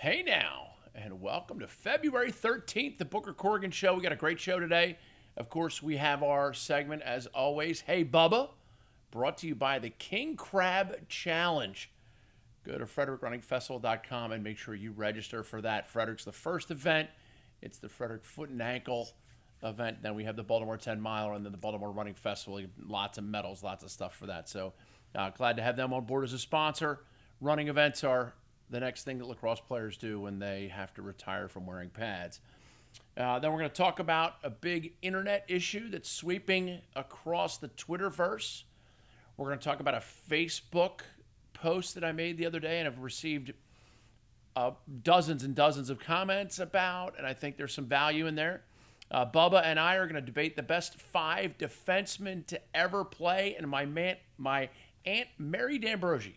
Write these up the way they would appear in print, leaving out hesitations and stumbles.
Hey now, and welcome to February 13th, the Booker Corrigan Show. We got a great show today. Of course, we have our segment, as always, Hey Bubba, brought to you by the King Crab Challenge. Go to FrederickRunningFestival.com and make sure you register for that. Frederick's the first event. It's the Frederick Foot and Ankle event. Then we have the Baltimore 10 Miler and then the Baltimore Running Festival. Lots of medals, lots of stuff for that. So glad to have them on board as a sponsor. Running events are the next thing that lacrosse players do when they have to retire from wearing pads. Then we're going to talk about a big internet issue that's sweeping across the Twitterverse. We're going to talk about a Facebook post that I made the other day and have received dozens and dozens of comments about, and I think there's some value in there. Bubba and I are going to debate the best 5 defensemen to ever play, and my Aunt Mary D'Ambrosi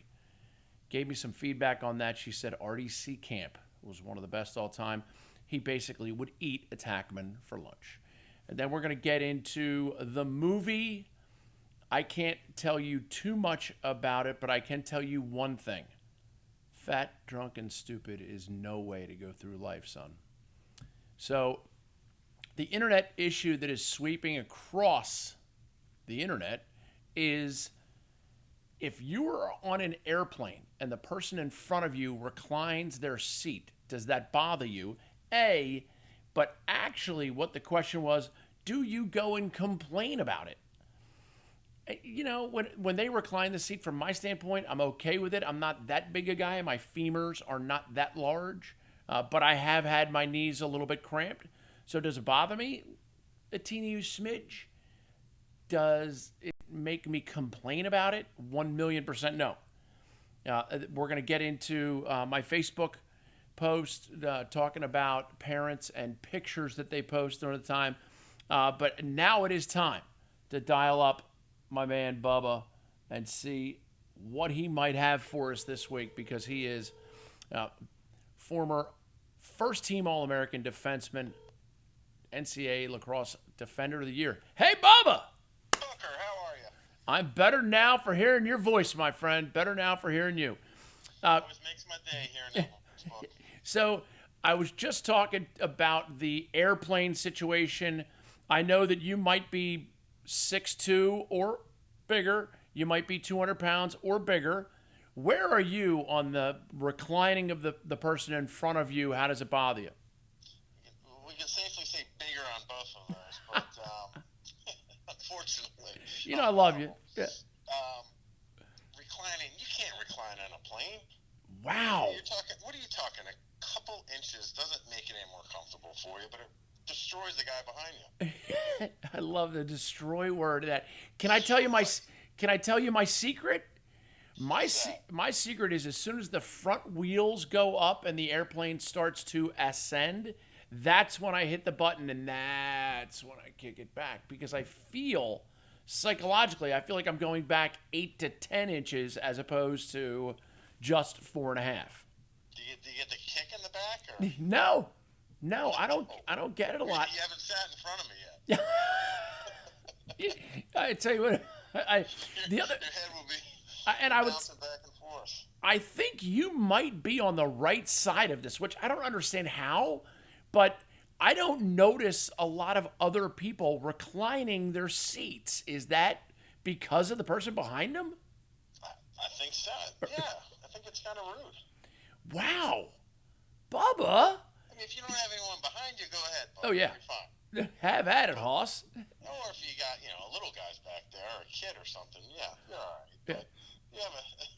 gave me some feedback on that. She said Artie Seecamp was one of the best all time. He basically would eat a Tackman for lunch. And then we're going to get into the movie. I can't tell you too much about it, but I can tell you one thing. Fat, drunk, and stupid is no way to go through life, son. So the internet issue that is sweeping across the internet is if you are on an airplane and the person in front of you reclines their seat, does that bother you? But actually what the question was, do you go and complain about it? You know, when they recline the seat, from my standpoint, I'm okay with it. I'm not that big a guy. My femurs are not that large, but I have had my knees a little bit cramped. So does it bother me? A teeny smidge. Does it make me complain about it? 1,000,000% no. We're going to get into my Facebook post talking about parents and pictures that they post during the time. But now it is time to dial up my man Bubba and see what he might have for us this week, because he is former first-team All-American defenseman, NCAA Lacrosse Defender of the Year. Hey, Bubba! Booker, how are you? I'm better now for hearing your voice, my friend. Better now for hearing you. Always makes my day hearing that. So I was just talking about the airplane situation. I know that you might be 6'2" or bigger. You might be 200 pounds or bigger. Where are you on the reclining of the person in front of you? How does it bother you? We can safely say bigger on both of those, but unfortunately. You know I love you. Yeah. Reclining, you can't recline on a plane. Wow. What are you talking? A couple inches doesn't make it any more comfortable for you, but it destroys the guy behind you. I love the destroy word. That can I tell you my secret? My secret is, as soon as the front wheels go up and the airplane starts to ascend, that's when I hit the button, and that's when I kick it back, because I feel psychologically, I feel like I'm going back 8 to 10 inches as opposed to just 4.5. Do you get the kick in the back? Or? No, I don't get it a lot. You haven't sat in front of me yet. I tell you what, your head will be bouncing back and forth. I think you might be on the right side of this, which I don't understand how, but I don't notice a lot of other people reclining their seats. Is that because of the person behind them? I think so. Yeah, I think it's kind of rude. Wow, Bubba. I mean, if you don't have anyone behind you, go ahead, Bubba. Oh, yeah. You're fine. Have at it, Hoss. Or if you got, little guys back there or a kid or something, yeah, you're all right. But you have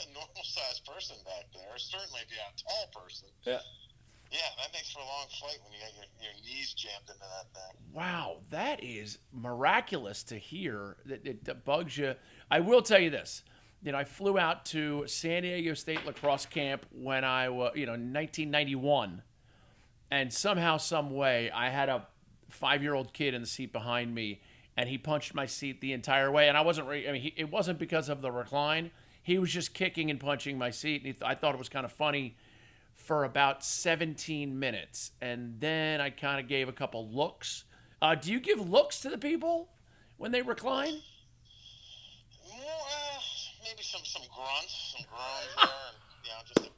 a normal-sized person back there, certainly if you have a tall person. Yeah. Yeah, that makes for a long flight when you got your knees jammed into that thing. Wow, that is miraculous to hear. That bugs you. I will tell you this. I flew out to San Diego State lacrosse camp when I was, 1991. And somehow, some way, I had a 5-year-old kid in the seat behind me, and he punched my seat the entire way. And I wasn't it wasn't because of the recline. He was just kicking and punching my seat. And I thought it was kind of funny for about 17 minutes. And then I kind of gave a couple looks. Do you give looks to the people when they recline? Maybe some grunts, some groans there. just a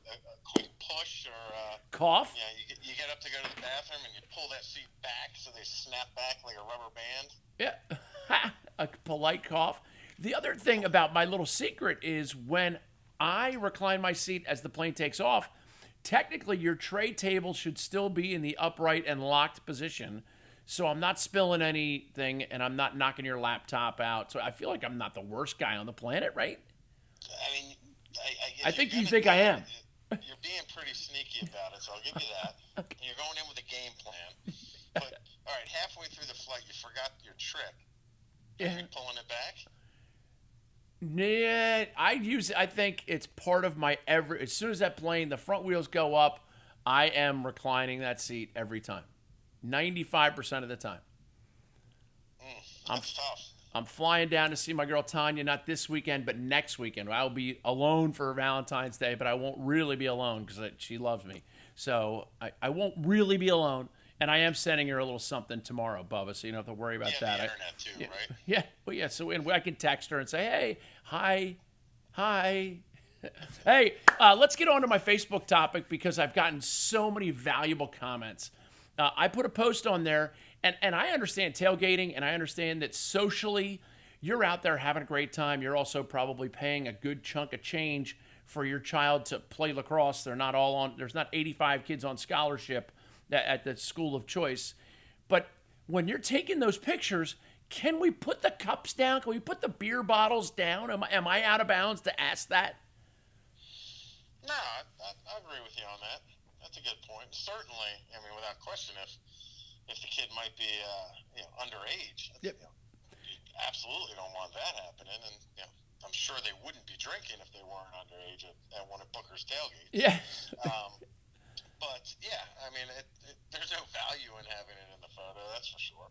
quick push or Cough. you get up to go to the bathroom and you pull that seat back so they snap back like a rubber band. Yeah, a polite cough. The other thing about my little secret is when I recline my seat as the plane takes off, technically your tray table should still be in the upright and locked position. So I'm not spilling anything and I'm not knocking your laptop out. So I feel like I'm not the worst guy on the planet, right? I mean, I think you think I am. You're being pretty sneaky about it, so I'll give you that. Okay. You're going in with a game plan. But, all right, halfway through the flight, you forgot your trick. Are you pulling it back? Yeah, I think it's part of my as soon as that plane, the front wheels go up, I am reclining that seat every time. 95% of the time. That's tough. I'm flying down to see my girl Tanya, not this weekend, but next weekend. I'll be alone for Valentine's Day, but I won't really be alone because she loves me. So I won't really be alone. And I am sending her a little something tomorrow, Bubba, so you don't have to worry about that. The internet too, right? Yeah. Well, yeah. So I can text her and say, hey, hi. Hey, let's get on to my Facebook topic because I've gotten so many valuable comments. I put a post on there, and I understand tailgating, and I understand that socially you're out there having a great time. You're also probably paying a good chunk of change for your child to play lacrosse. There's not 85 kids on scholarship at the school of choice. But when you're taking those pictures, can we put the cups down? Can we put the beer bottles down? Am I out of bounds to ask that? No, I agree with you on that. That's a good point. Certainly, I mean, without question, if the kid might be underage, yep. You absolutely don't want that happening. And I'm sure they wouldn't be drinking if they weren't underage at one of Booker's tailgates. Yeah. But yeah, I mean, there's no value in having it in the photo. That's for sure.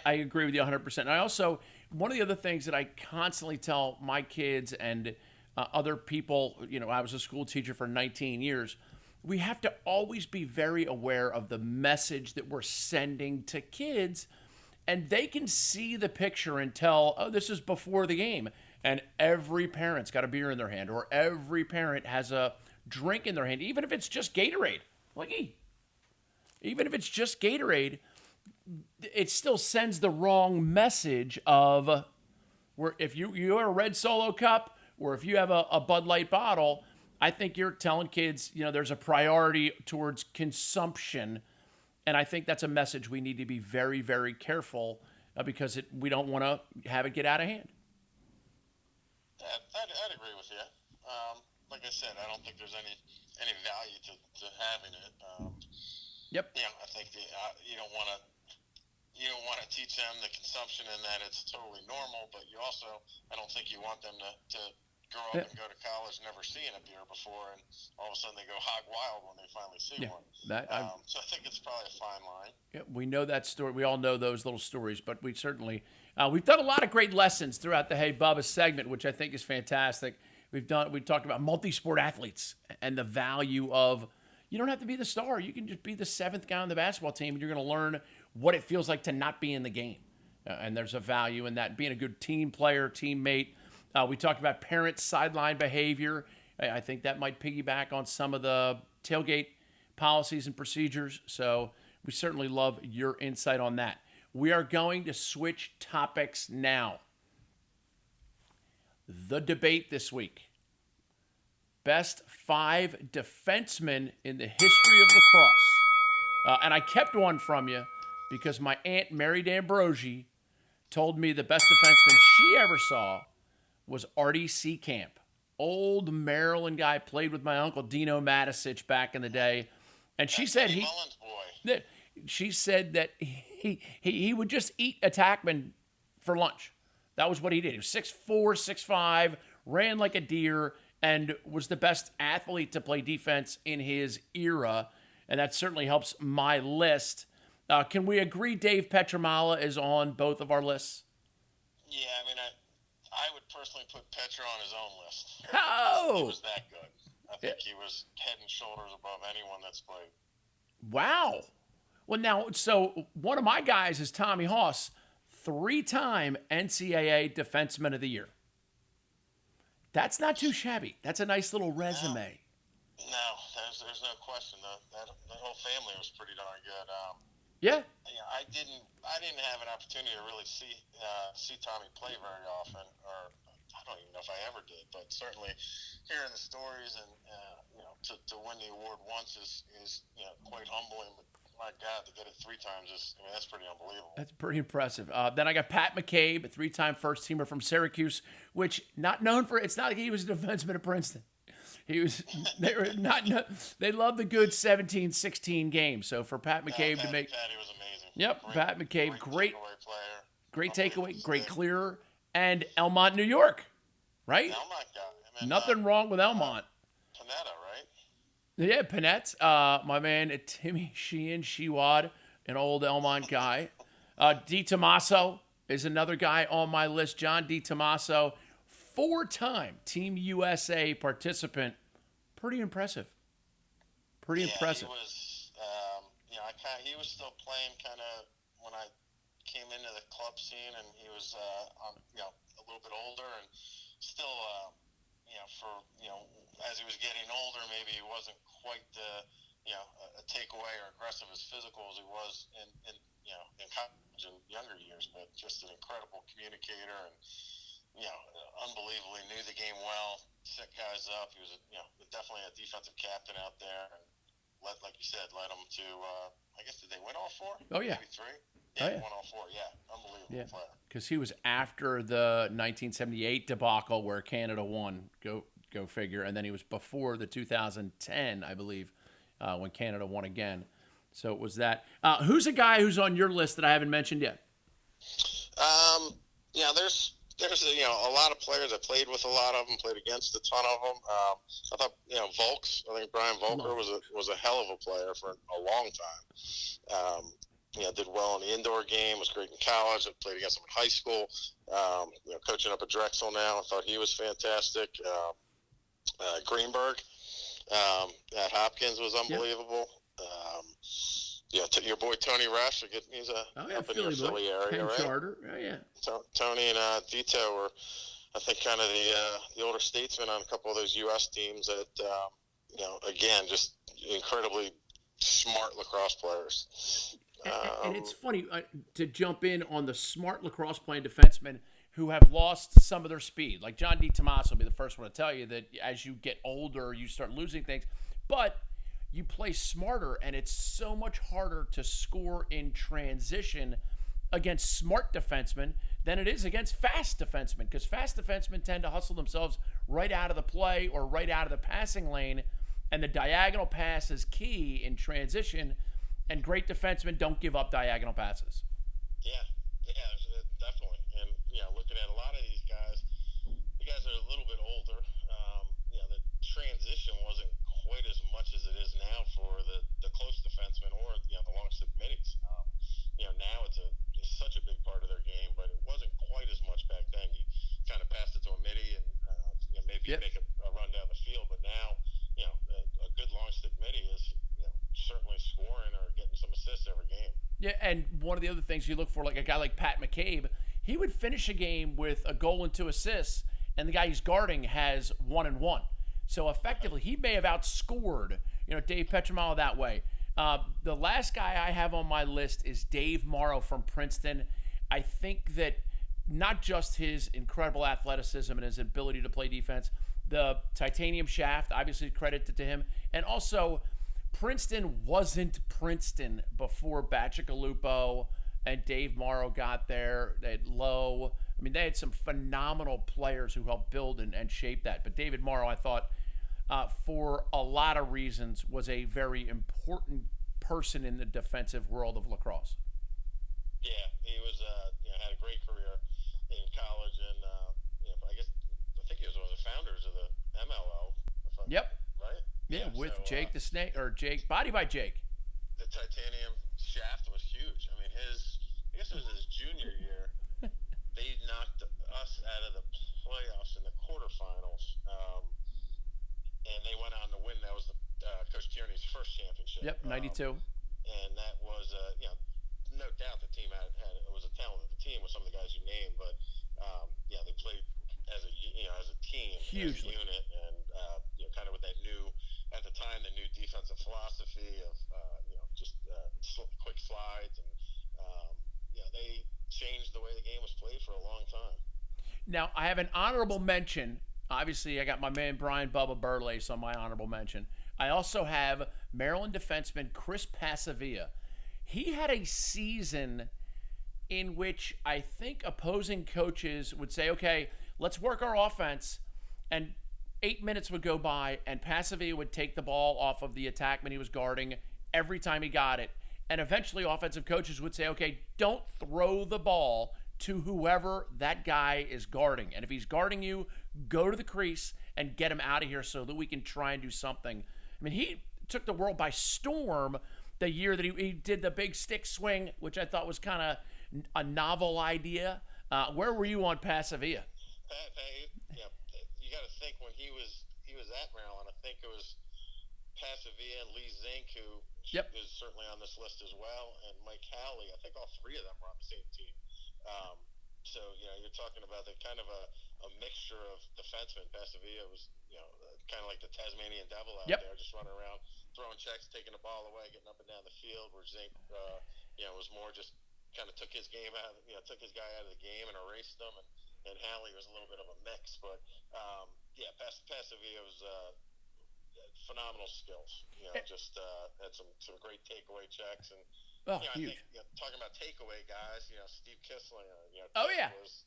I agree with you 100%. And I also, one of the other things that I constantly tell my kids and other people, I was a school teacher for 19 years. We have to always be very aware of the message that we're sending to kids, and they can see the picture and tell, oh, this is before the game, and every parent's got a beer in their hand, or every parent has a drink in their hand, even if it's just Gatorade. Even if it's just Gatorade, it still sends the wrong message of where if you are a red Solo cup, or if you have a Bud Light bottle, I think you're telling kids, there's a priority towards consumption. And I think that's a message we need to be very, very careful because we don't want to have it get out of hand. I'd agree with you. Like I said, I don't think there's any value to having it. Yep. I think you don't want to teach them the consumption and that it's totally normal, but you also, I don't think you want them to grow up and go to college never seeing a beer before, and all of a sudden they go hog wild when they finally see one. So I think it's probably a fine line. Yeah, we know that story. We all know those little stories, but we certainly we've done a lot of great lessons throughout the Hey Bubba segment, which I think is fantastic. We talked about multi-sport athletes and the value of you don't have to be the star. You can just be the seventh guy on the basketball team, and you're going to learn what it feels like to not be in the game. And there's a value in that, being a good team player, teammate. We talked about parent sideline behavior. I think that might piggyback on some of the tailgate policies and procedures. So we certainly love your insight on that. We are going to switch topics now. The debate this week. Best 5 defensemen in the history of lacrosse. And I kept one from you because my aunt, Mary D'Ambrosi, told me the best defenseman she ever saw was Artie Seacamp. Old Maryland guy, played with my uncle Dino Matisich back in the day. And she said she said that he would just eat attackmen for lunch. That was what he did. He was 6'4", 6'5", ran like a deer, and was the best athlete to play defense in his era. And that certainly helps my list. Can we agree Dave Petramala is on both of our lists? Yeah, I mean, I would personally put Petra on his own list. Oh! He was that good. I think he was head and shoulders above anyone that's played. Wow. Well, now, so one of my guys is Tommy Haas, 3-time NCAA Defenseman of the Year. That's not too shabby. That's a nice little resume. there's no question. That whole family was pretty darn good. Yeah. Yeah, I didn't have an opportunity to really see Tommy play very often, or I don't even know if I ever did. But certainly, hearing the stories and to win the award once is quite humbling. But my God, to get it 3 times that's pretty unbelievable. That's pretty impressive. Then I got Pat Mccabe, a 3-time first teamer from Syracuse, which not known for. It's not like he was a defenseman at Princeton. He was. They were not. They love the good 17, 16 games. So for Pat McCabe to make. Patty was amazing. Yep, Pat McCabe, great player. Great takeaway, great clearer, and Elmont, New York, right? Elmont guy. Nothing wrong with Elmont. Panetta, right? Yeah, Panette. My man Timmy Shiwad, an old Elmont guy. D. Tommaso is another guy on my list. John D. Tommaso, 4-time Team USA participant. Pretty impressive. Impressive. He was, he was still playing kind of when I came into the club scene, and he was, a little bit older, and still, as he was getting older, maybe he wasn't quite a takeaway or aggressive as physical as he was in college and younger years, but just an incredible communicator and, unbelievably knew the game well, set guys up. He was, definitely a defensive captain out there, and like you said, led them to, I guess, did they win all 4? Oh, yeah. Maybe 3? Yeah, won all 4. Yeah, unbelievable player. Because he was after the 1978 debacle where Canada won. Go figure. And then he was before the 2010, I believe, when Canada won again. So it was that. Who's a guy who's on your list that I haven't mentioned yet? There's a lot of players. I played with a lot of them, played against a ton of them. I thought, Volks, I think Brian Volker was a hell of a player for a long time. Did well in the indoor game, was great in college. I played against him in high school. Coaching up at Drexel now, I thought he was fantastic. Greenberg at Hopkins was unbelievable. Your boy Tony Rush, he's up in your Philly area, right? Charter. Oh, yeah. Tony and Dito were, I think, kind of the older statesmen on a couple of those U.S. teams that, again, just incredibly smart lacrosse players. And it's funny to jump in on the smart lacrosse playing defensemen who have lost some of their speed. Like John D. Tommaso will be the first one to tell you that as you get older, you start losing things. But you play smarter, and it's so much harder to score in transition against smart defensemen than it is against fast defensemen, because fast defensemen tend to hustle themselves right out of the play or right out of the passing lane, and the diagonal pass is key in transition, and great defensemen don't give up diagonal passes. Yeah, definitely. And, looking at a lot of these guys, the guys are a little bit older. The transition wasn't quite as much as it is now for the close defensemen or the long stick middies. Now it's such a big part of their game, but it wasn't quite as much back then. You kind of passed it to a middie and maybe you make a run down the field, but now a good long stick middie is certainly scoring or getting some assists every game. Yeah, and one of the other things you look for, like a guy like Pat McCabe, he would finish a game with a goal and 2 assists, and the guy he's guarding has 1 and 1. So effectively, he may have outscored, Dave Petramalo that way. The last guy I have on my list is Dave Morrow from Princeton. I think that not just his incredible athleticism and his ability to play defense, the titanium shaft, obviously credited to him, and also Princeton wasn't Princeton before Bacigalupo and Dave Morrow got there. They had Lowe. I mean, they had some phenomenal players who helped build and shape that. But David Morrow, I thought, for a lot of reasons, was a very important person in the defensive world of lacrosse. Yeah, he was had a great career in college, and I think he was one of the founders of the MLL. Yep. Right. Yeah, with Jake the Snake Body by Jake. The titanium shaft was huge. I mean, I guess it was his junior year. They knocked us out of the playoffs in the quarterfinals, and they went on to win. That was Coach Tierney's first championship. Yep, 92. And that was, no doubt the team had it was a talented team with some of the guys you named, but they played as a team, hugely, as a unit, and kind of with that new, at the time, the new defensive changed the way the game was played for a long time. Now, I have an honorable mention. Obviously, I got my man Brian Bubba Burlace on my honorable mention. I also have Maryland defenseman Chris Pasavia. He had a season in which I think opposing coaches would say, okay, let's work our offense, and 8 minutes would go by, and Pasavia would take the ball off of the attackman he was guarding every time he got it. And eventually offensive coaches would say, okay, don't throw the ball to whoever that guy is guarding. And if he's guarding you, go to the crease and get him out of here so that we can try and do something. I mean, he took the world by storm the year that he did the big stick swing, which I thought was kind of a novel idea. Where were you on Pasavia? Yeah, you got to think when he was at Maryland. I think it was Pasavia and Lee Zink, who is certainly on this list as well, and Mike Halley. I think all three of them were on the same team. So you're talking about the kind of a mixture of defensemen. Pasavia was kind of like the Tasmanian devil out there, just running around, throwing checks, taking the ball away, getting up and down the field. Where Zink, was more just kind of took his guy out of the game and erased them, and Halley was a little bit of a mix. But Pasavia was phenomenal skills. Just had some great takeaway checks, and huge. I think talking about takeaway guys, Steve Kisslinger, was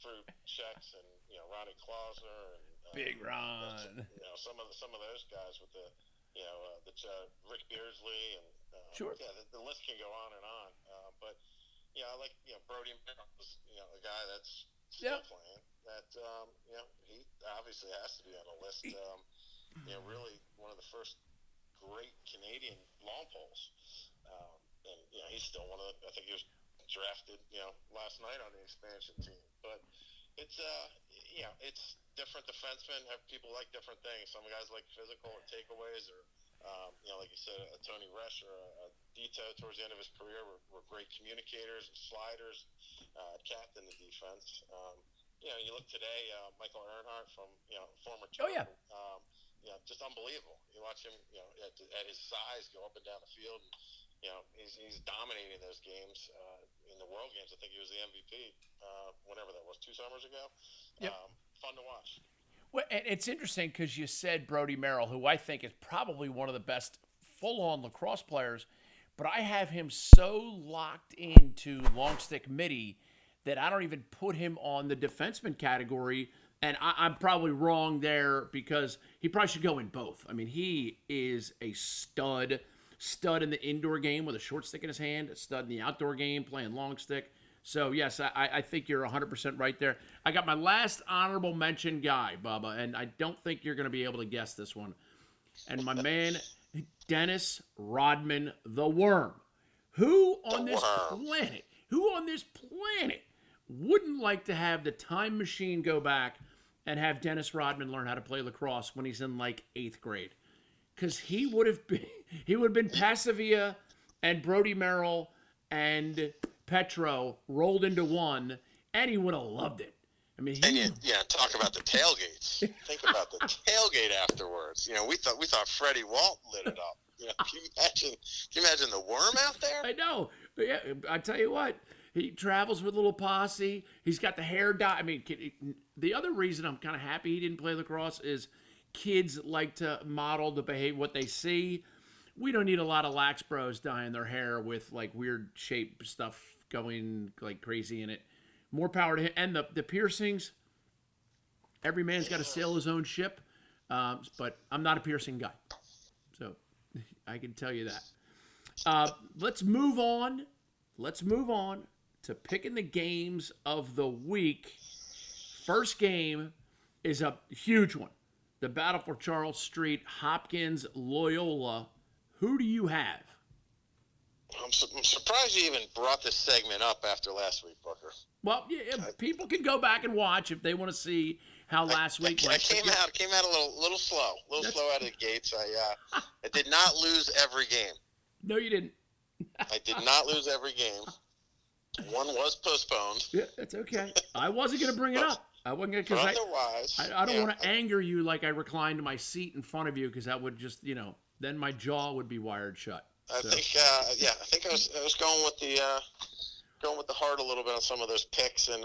through checks, and Ronnie Klausner, and Big Ron. Some of those guys with the Rick Beardsley, and sure. The list can go on and on. But I like Brody Merrill was a guy that's still playing. That he obviously has to be on the list. Really one of the first great Canadian long poles, and he's still one of the. I think he was drafted last night on the expansion team. But it's it's different defensemen. People like different things. Some guys like physical or takeaways, or like you said, Tony Resch or Dito towards the end of his career were great communicators and sliders, captain the defense. You look today, Michael Earnhardt from former Turtle, just unbelievable. You watch him at his size go up and down the field, and he's dominating those games in the World Games. I think he was the MVP whenever that was, 2 summers ago. Fun to watch. Well, and it's interesting because you said Brody Merrill, who I think is probably one of the best full-on lacrosse players, but I have him so locked into long stick midi that I don't even put him on the defenseman category, and I'm probably wrong there because he probably should go in both. I mean, he is a stud in the indoor game with a short stick in his hand, a stud in the outdoor game playing long stick. So, yes, I think you're 100% right there. I got my last honorable mention guy, Bubba, and I don't think you're going to be able to guess this one. And my man, Dennis Rodman, the Worm. Who on this planet wouldn't like to have the time machine go back and have Dennis Rodman learn how to play lacrosse when he's in, like, 8th grade? Because he would have been Pasavia and Brody Merrill and Petro rolled into one, and he would have loved it. I mean, talk about the tailgates. Think about the tailgate afterwards. We thought Freddie Walton lit it up. Can you imagine the Worm out there? I know. Yeah, I tell you what, he travels with a little posse. He's got the hair dye. I mean, the other reason I'm kind of happy he didn't play lacrosse is kids like to model the behavior, what they see. We don't need a lot of lax bros dyeing their hair with like weird shape stuff going like crazy in it. More power to him. And the piercings, every man's got to sail his own ship. But I'm not a piercing guy. So I can tell you that. Let's move on. To picking the games of the week. First game is a huge one. The battle for Charles Street, Hopkins, Loyola. Who do you have? I'm surprised you even brought this segment up after last week, Booker. Well, people can go back and watch if they want to see how last week went. I came out a little slow, slow out of the gates. I did not lose every game. No, you didn't. I did not lose every game. One was postponed. Yeah, that's okay. I wasn't going to bring it up. I wasn't going to, because I don't want to anger you like I reclined in my seat in front of you, because that would just, then my jaw would be wired shut. I think I was going with going with the heart a little bit on some of those picks, and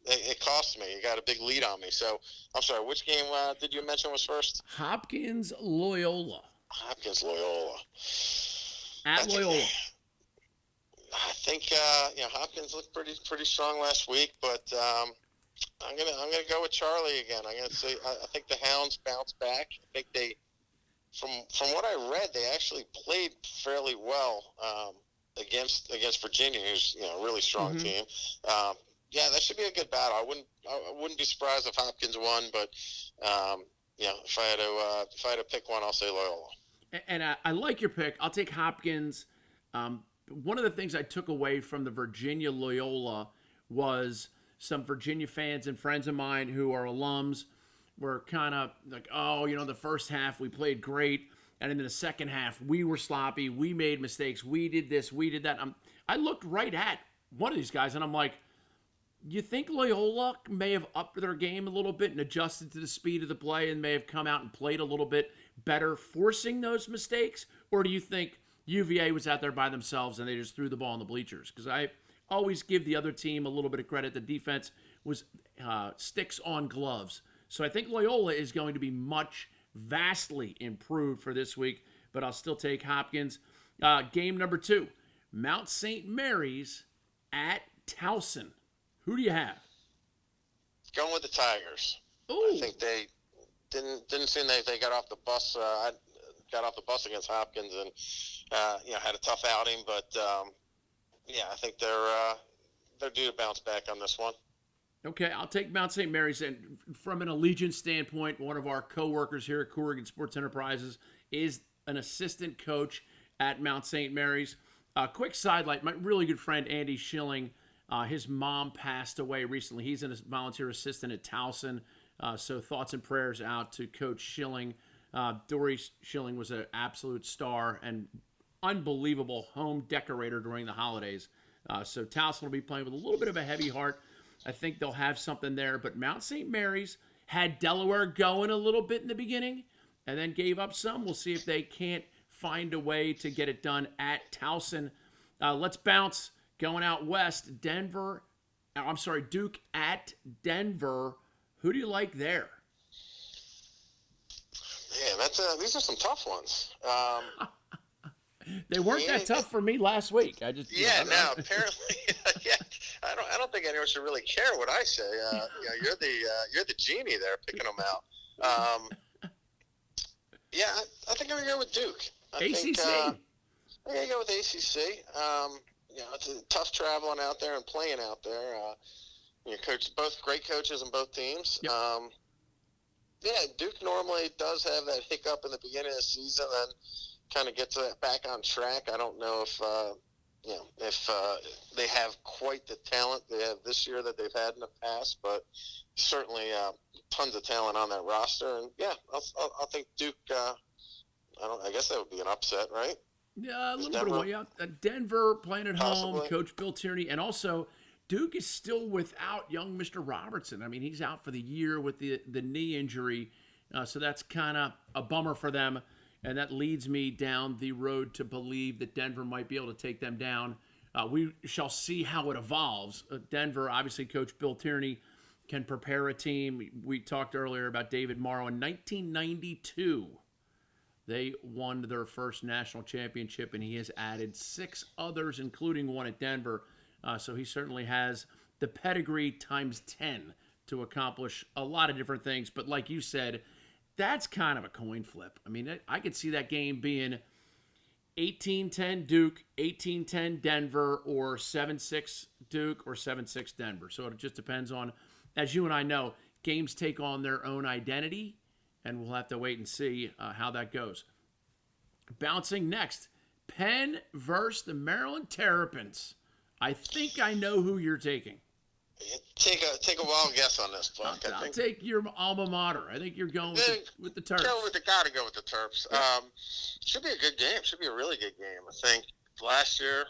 it cost me. You got a big lead on me. So I'm sorry. Which game did you mention was first? Hopkins Loyola. Hopkins Loyola. At Loyola. I think Hopkins looked pretty strong last week, but I'm gonna go with Charlie again. I'm gonna say I think the Hounds bounce back. I think they, from what I read, they actually played fairly well against Virginia, who's a really strong team. That should be a good battle. I wouldn't be surprised if Hopkins won, but if I had to pick one, I'll say Loyola. And I like your pick. I'll take Hopkins. One of the things I took away from the Virginia Loyola was some Virginia fans and friends of mine who are alums were kind of like, the first half we played great, and in the second half we were sloppy, we made mistakes, we did this, we did that. I looked right at one of these guys and I'm like, you think Loyola may have upped their game a little bit and adjusted to the speed of the play and may have come out and played a little bit better forcing those mistakes? Or do you think UVA was out there by themselves and they just threw the ball in the bleachers? Because I always give the other team a little bit of credit. The defense was sticks on gloves. So I think Loyola is going to be vastly improved for this week, but I'll still take Hopkins. Game number 2, Mount St. Mary's at Towson. Who do you have? Going with the Tigers. Ooh. I think they didn't seem they got off the bus. Got off the bus against Hopkins and had a tough outing, but I think they're due to bounce back on this one. Okay, I'll take Mount St. Mary's. And from an Allegiance standpoint, one of our co-workers here at Corrigan Sports Enterprises is an assistant coach at Mount St. Mary's. Quick sidelight, my really good friend Andy Schilling, his mom passed away recently. He's a volunteer assistant at Towson, so thoughts and prayers out to Coach Schilling. Dory Schilling was an absolute star and unbelievable home decorator during the holidays. So Towson will be playing with a little bit of a heavy heart. I think they'll have something there. But Mount St. Mary's had Delaware going a little bit in the beginning and then gave up some. We'll see if they can't find a way to get it done at Towson. Let's bounce going out west. Duke at Denver. Who do you like there? Yeah, these are some tough ones. They weren't that tough for me last week. Apparently, I don't think anyone should really care what I say. You're the genie there picking them out. I think I'm gonna go with Duke. ACC. I'm gonna go with ACC. It's tough traveling out there and playing out there. Both great coaches in both teams. Yep. Duke normally does have that hiccup in the beginning of the season and kind of gets back on track. I don't know if they have quite the talent they have this year that they've had in the past, but certainly tons of talent on that roster. And I'll think Duke. I guess that would be an upset, right? Yeah, a little bit of one. Yeah, Denver playing at home, Coach Bill Tierney, and also Duke is still without young Mr. Robertson. I mean, he's out for the year with the knee injury, so that's kind of a bummer for them. And that leads me down the road to believe that Denver might be able to take them down. We shall see how it evolves. Denver, obviously, Coach Bill Tierney can prepare a team. We talked earlier about David Morrow. In 1992, they won their first national championship, and he has added 6 others, including one at Denver. So he certainly has the pedigree times 10 to accomplish a lot of different things. But like you said, that's kind of a coin flip. I mean, I could see that game being 18-10 Duke, 18-10 Denver, or 7-6 Duke, or 7-6 Denver. So it just depends on, as you and I know, games take on their own identity, and we'll have to wait and see how that goes. Bouncing next, Penn versus the Maryland Terrapins. I think I know who you're taking. Take a wild guess on this, Buck. I'll take your alma mater. I think you're going with the Terps. Gotta go with the Terps. Yeah. Should be a good game. Should be a really good game. I think last year,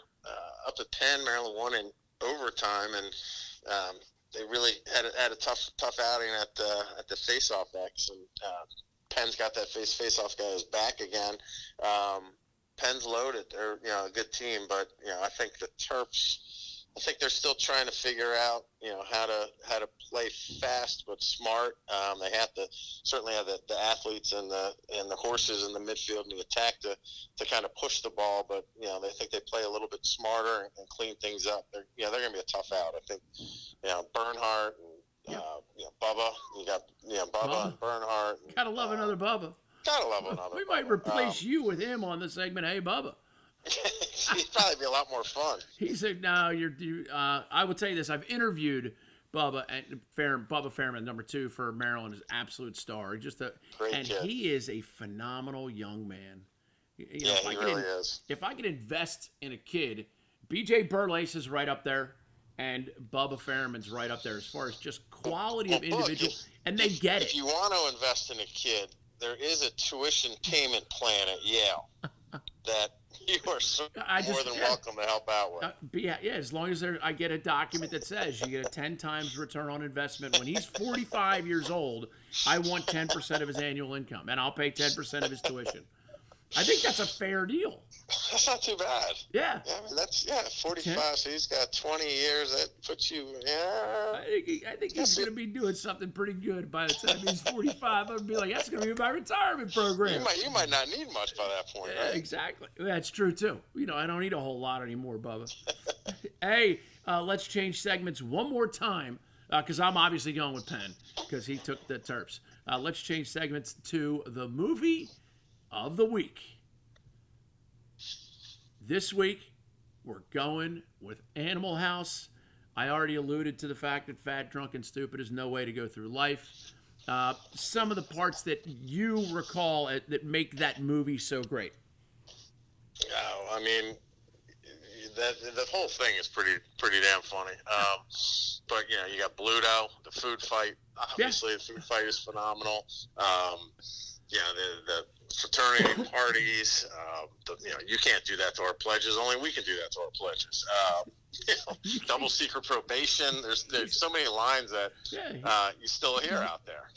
up to 10, Maryland won in overtime, and they really had a tough outing at the face-off X. And Penn's got that face-off guy who's back again. Penn's loaded. They're a good team, but I think the Terps I think they're still trying to figure out, how to play fast but smart. They have to certainly have the athletes and the horses in the midfield and the attack to kind of push the ball. But they think they play a little bit smarter and clean things up. They're going to be a tough out. I think Bernhardt and Bubba. You got Bubba and Bernhardt. Gotta love another Bubba. Gotta love another. We might replace you with him on the segment. Hey, Bubba. He'd probably be a lot more fun. He said, "No, I will tell you this. I've interviewed Bubba and Bubba Fairman, number 2 for Maryland, is absolute star. Great kid. He is a phenomenal young man. He really is. If I could invest in a kid, BJ Burlace is right up there, and Bubba Fairman's right up there as far as just quality of individual. And they get it. If you want to invest in a kid, there is a tuition payment plan at Yale that you are more than welcome to help out with. As long as I get a document that says you get a 10 times return on investment. When he's 45 years old, I want 10% of his annual income, and I'll pay 10% of his tuition. I think that's a fair deal. That's not too bad. Yeah. I mean, that's 45. So he's got 20 years. That puts you. Yeah. I think he's going to be doing something pretty good by the time he's 45. I'd be like, that's going to be my retirement program. You might not need much by that point. Yeah, right? Exactly. That's true too. I don't need a whole lot anymore, Bubba. Hey, let's change segments one more time because I'm obviously going with Penn because he took the Terps. Let's change segments to the movie of the week. This week, we're going with Animal House. I already alluded to the fact that Fat, Drunk, and Stupid is no way to go through life. Some of the parts that you recall that make that movie so great. Oh, I mean, the whole thing is pretty damn funny. But you got Bluto, the food fight. Obviously, the food fight is phenomenal. The fraternity parties. You can't do that to our pledges. Only we can do that to our pledges. Double secret probation. There's so many lines that you still hear out there.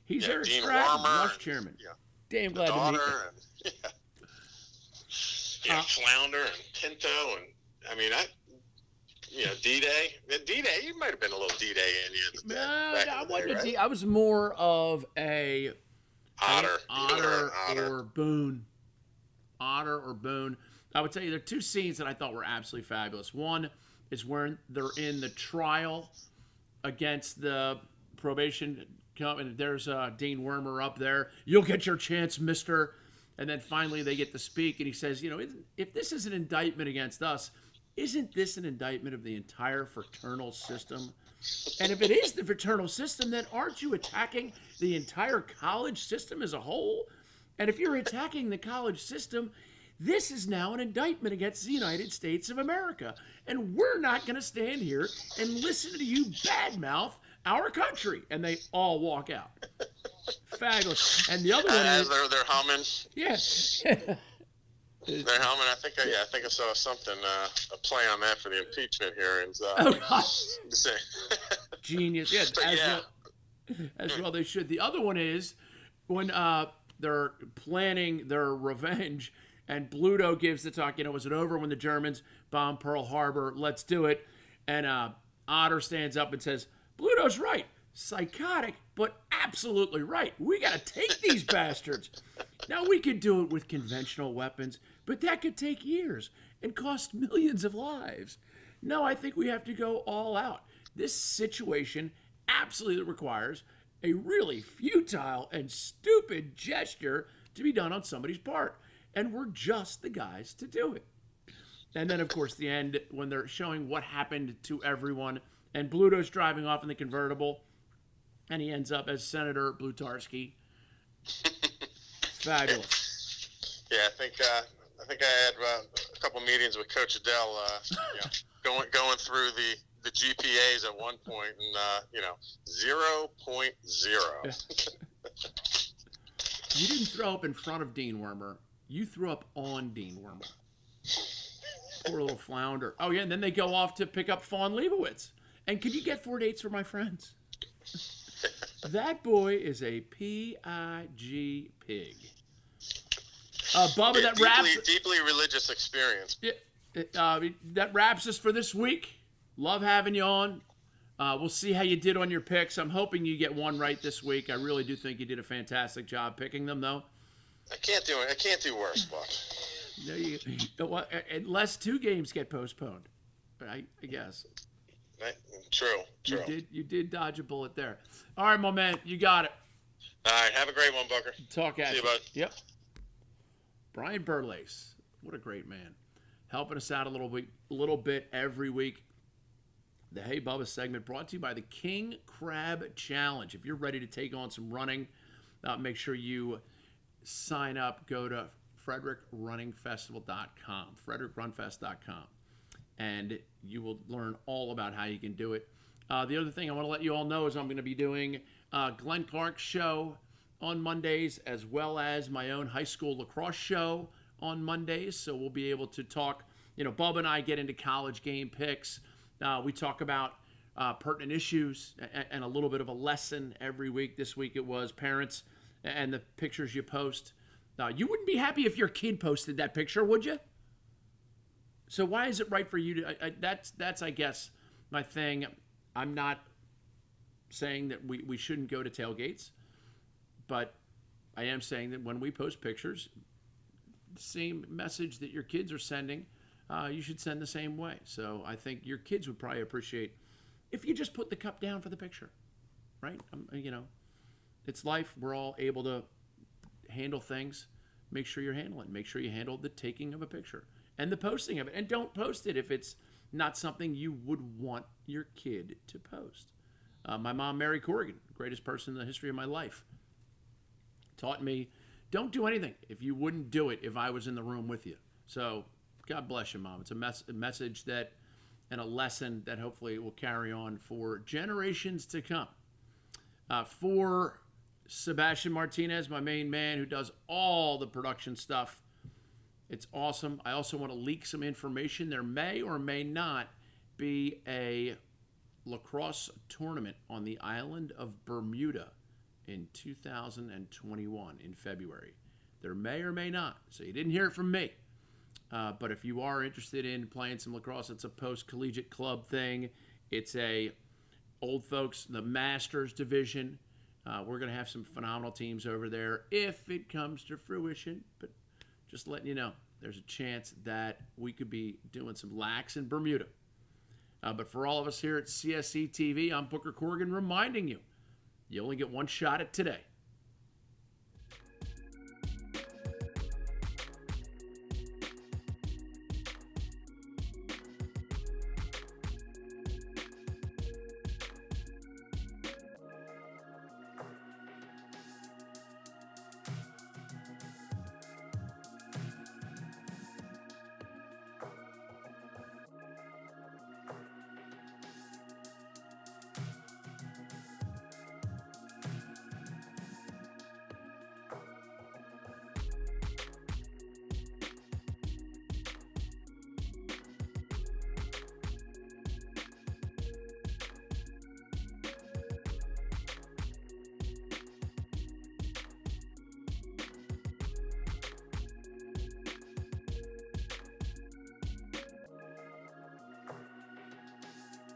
He's our Dean Stratton, Wormer, Rush Chairman. Damn glad to meet you. Flounder and Pinto, and I mean, D-Day. D-Day, you might have been a little D-Day Indian. I wasn't right? I was more of a Otter or Boone. Otter or Boone. I would tell you there are 2 scenes that I thought were absolutely fabulous. One is when they're in the trial against the probation company. There's Dean Wormer up there. You'll get your chance, mister. And then finally they get to speak, and he says, if this is an indictment against us, isn't this an indictment of the entire fraternal system? And if it is the fraternal system, then aren't you attacking the entire college system as a whole? And if you're attacking the college system, this is now an indictment against the United States of America. And we're not going to stand here and listen to you badmouth our country. And they all walk out. Fabulous. And the other one is... They're humming. Yes. They're humming. I think I saw something, a play on that for the impeachment hearings. Genius. Yeah, as well they should. The other one is when they're planning their revenge, and Bluto gives the talk. Was it over when the Germans bombed Pearl Harbor? Let's do it. And Otter stands up and says, "Bluto's right. Psychotic, but absolutely right. We got to take these bastards. Now, we could do it with conventional weapons, but that could take years and cost millions of lives. No, I think we have to go all out. This situation absolutely requires a really futile and stupid gesture to be done on somebody's part, and we're just the guys to do it." And then, of course, the end, when they're showing what happened to everyone, and Bluto's driving off in the convertible, and he ends up as Senator Blutarski. Fabulous. Yeah, I think I had a couple meetings with Coach Adele, going through the GPAs at one point, and 0.0. You didn't throw up in front of Dean Wormer. You threw up on Dean Wormer. Poor little flounder. Oh yeah, and then they go off to pick up Fawn Leibowitz. And could you get 4 dates for my friends? That boy is a P.I.G. pig. Bubba, that raps... Deeply religious experience. Yeah, That wraps us for this week. Love having you on. We'll see how you did on your picks. I'm hoping you get one right this week. I really do think you did a fantastic job picking them, though. I can't do worse, Buck. No, you know what? Unless 2 games get postponed, I guess. True. You did dodge a bullet there. All right, my man, you got it. All right, have a great one, Booker. Talk at See you, bud. Yep. Brian Burlace, what a great man, helping us out a little bit every week. The Hey Bubba segment brought to you by the King Crab Challenge. If you're ready to take on some running, make sure you sign up. Go to frederickrunningfestival.com, frederickrunfest.com, and you will learn all about how you can do it. The other thing I want to let you all know is I'm going to be doing Glenn Clark's show on Mondays, as well as my own high school lacrosse show on Mondays. So we'll be able to talk, Bubba and I get into college game picks. We talk about pertinent issues and a little bit of a lesson every week. This week it was parents and the pictures you post. You wouldn't be happy if your kid posted that picture, would you? So why is it right for you to? That's I guess my thing. I'm not saying that we shouldn't go to tailgates, but I am saying that when we post pictures, the same message that your kids are sending, you should send the same way. So I think your kids would probably appreciate if you just put the cup down for the picture, right? It's life. We're all able to handle things. Make sure you're handling. Make sure you handle the taking of a picture and the posting of it. And don't post it if it's not something you would want your kid to post. My mom, Mary Corrigan, greatest person in the history of my life, taught me, don't do anything if you wouldn't do it if I was in the room with you. So God bless you, Mom. It's a message and a lesson that hopefully will carry on for generations to come. For Sebastian Martinez, my main man who does all the production stuff, it's awesome. I also want to leak some information. There may or may not be a lacrosse tournament on the island of Bermuda in 2021 in February. There may or may not. So you didn't hear it from me. But if you are interested in playing some lacrosse, it's a post-collegiate club thing. It's a old folks, the Masters division. We're going to have some phenomenal teams over there if it comes to fruition. But just letting you know, there's a chance that we could be doing some lax in Bermuda. But for all of us here at CSC TV, I'm Booker Corrigan reminding you, you only get one shot at today.